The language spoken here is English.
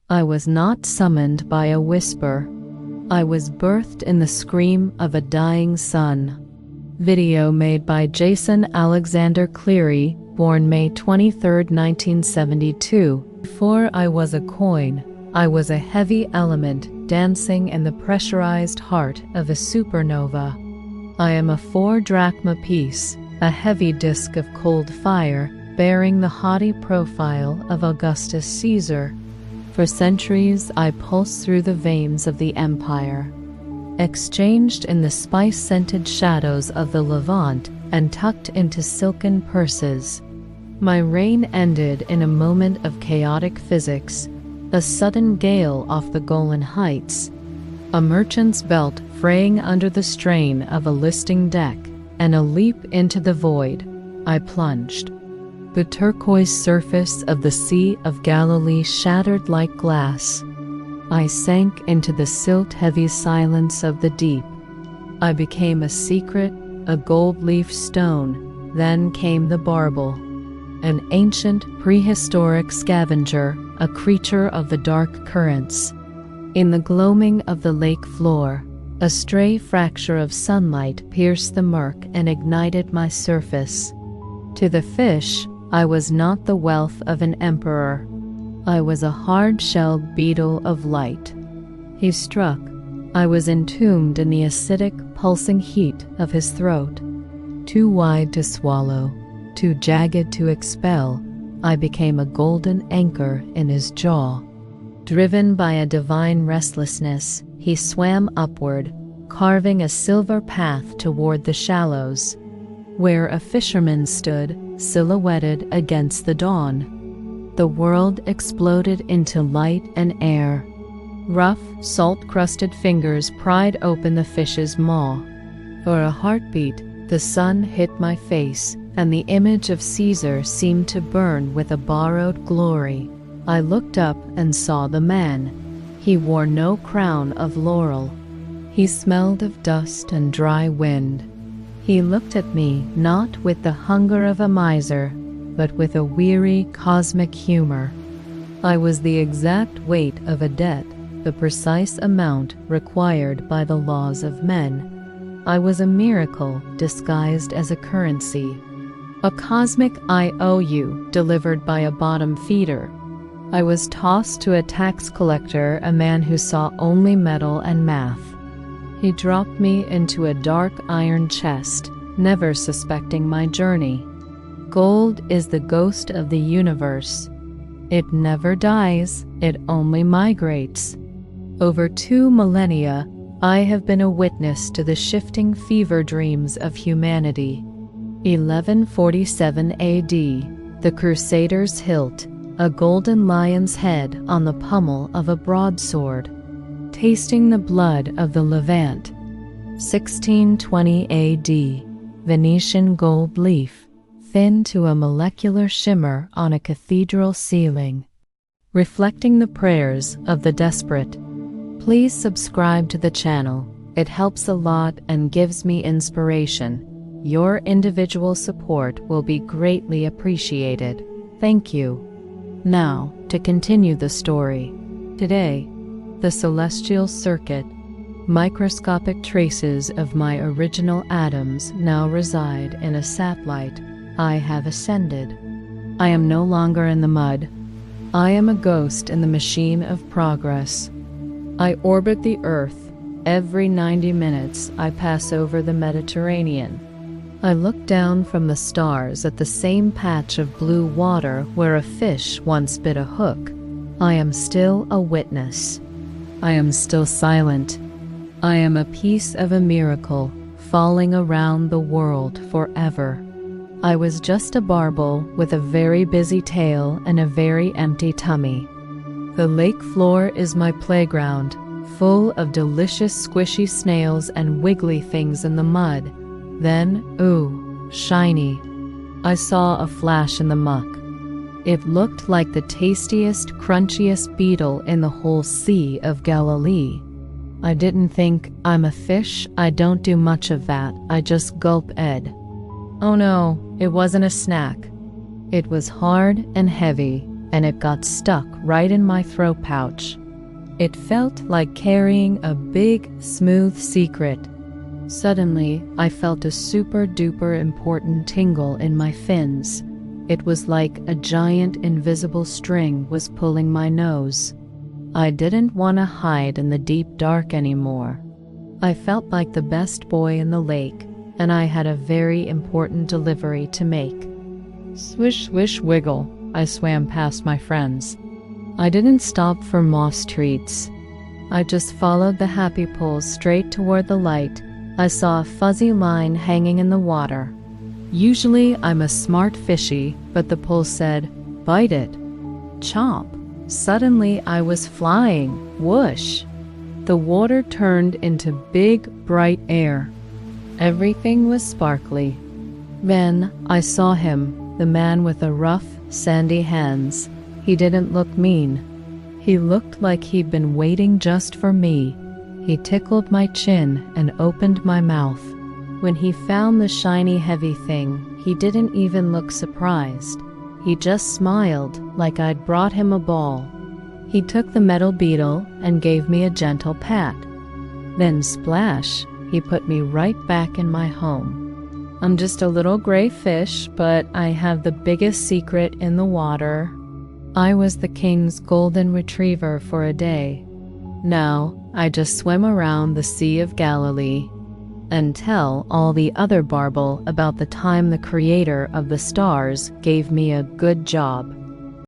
I was not summoned by a whisper. I was birthed in the scream of a dying sun. Video made by Jason Alexander Cleary, born May 23, 1972. Before I was a coin, I was a heavy element dancing in the pressurized heart of a supernova. I am a 4-drachma piece, a heavy disk of cold fire bearing the haughty profile of Augustus Caesar. For centuries I pulsed through the veins of the empire, exchanged in the spice-scented shadows of the Levant and tucked into silken purses. My reign ended in a moment of chaotic physics, a sudden gale off the Golan Heights, a merchant's belt fraying under the strain of a listing deck, and a leap into the void. I plunged. The turquoise surface of the Sea of Galilee shattered like glass. I sank into the silt-heavy silence of the deep. I became a secret, a gold-leaf stone. Then came the Barbel, an ancient, prehistoric scavenger, a creature of the dark currents. In the gloaming of the lake floor, a stray fracture of sunlight pierced the murk and ignited my surface. To the fish, I was not the wealth of an emperor. I was a hard-shelled beetle of light. He struck. I was entombed in the acidic, pulsing heat of his throat. Too wide to swallow, too jagged to expel, I became a golden anchor in his jaw. Driven by a divine restlessness, he swam upward, carving a silver path toward the shallows, where a fisherman stood, silhouetted against the dawn. The world exploded into light and air. Rough, salt-crusted fingers pried open the fish's maw. For a heartbeat, the sun hit my face, and the image of Caesar seemed to burn with a borrowed glory. I looked up and saw the man. He wore no crown of laurel. He smelled of dust and dry wind. He looked at me not with the hunger of a miser, but with a weary cosmic humor. I was the exact weight of a debt, the precise amount required by the laws of men. I was a miracle disguised as a currency, a cosmic IOU delivered by a bottom feeder. I was tossed to a tax collector, a man who saw only metal and math. He dropped me into a dark iron chest, never suspecting my journey. Gold is the ghost of the universe. It never dies, it only migrates. Over 2 millennia, I have been a witness to the shifting fever dreams of humanity. 1147 AD, the Crusader's hilt, a golden lion's head on the pommel of a broadsword, tasting the blood of the Levant. 1620 AD, Venetian gold leaf, thin to a molecular shimmer on a cathedral ceiling, reflecting the prayers of the desperate. Please subscribe to the channel. It helps a lot and gives me inspiration. Your individual support will be greatly appreciated. Thank you. Now, to continue the story. Today, the celestial circuit, microscopic traces of my original atoms now reside in a satellite. I have ascended. I am no longer in the mud. I am a ghost in the machine of progress. I orbit the Earth. Every 90 minutes, I pass over the Mediterranean. I look down from the stars at the same patch of blue water where a fish once bit a hook. I am still a witness. I am still silent. I am a piece of a miracle, falling around the world forever. I was just a barbel with a very busy tail and a very empty tummy. The lake floor is my playground, full of delicious squishy snails and wiggly things in the mud. Then, ooh, shiny. I saw a flash in the muck. It looked like the tastiest, crunchiest beetle in the whole Sea of Galilee. I didn't think, I'm a fish, I don't do much of that, I just gulp Oh no, it wasn't a snack. It was hard and heavy, and it got stuck right in my throat pouch. It felt like carrying a big, smooth secret. Suddenly, I felt a super-duper important tingle in my fins. It was like a giant invisible string was pulling my nose. I didn't want to hide in the deep dark anymore. I felt like the best boy in the lake, and I had a very important delivery to make. Swish, swish, wiggle, I swam past my friends. I didn't stop for moss treats. I just followed the happy pools straight toward the light. I saw a fuzzy line hanging in the water. Usually I'm a smart fishy, but the pole said, "Bite it." Chomp. Suddenly I was flying. Whoosh. The water turned into big, bright air. Everything was sparkly. Then I saw him, the man with the rough, sandy hands. He didn't look mean. He looked like he'd been waiting just for me. He tickled my chin and opened my mouth. When he found the shiny, heavy thing, he didn't even look surprised. He just smiled like I'd brought him a ball. He took the metal beetle and gave me a gentle pat. Then splash, he put me right back in my home. I'm just a little gray fish, but I have the biggest secret in the water. I was the king's golden retriever for a day. Now I just swim around the Sea of Galilee and tell all the other Barbel about the time the creator of the stars gave me a good job.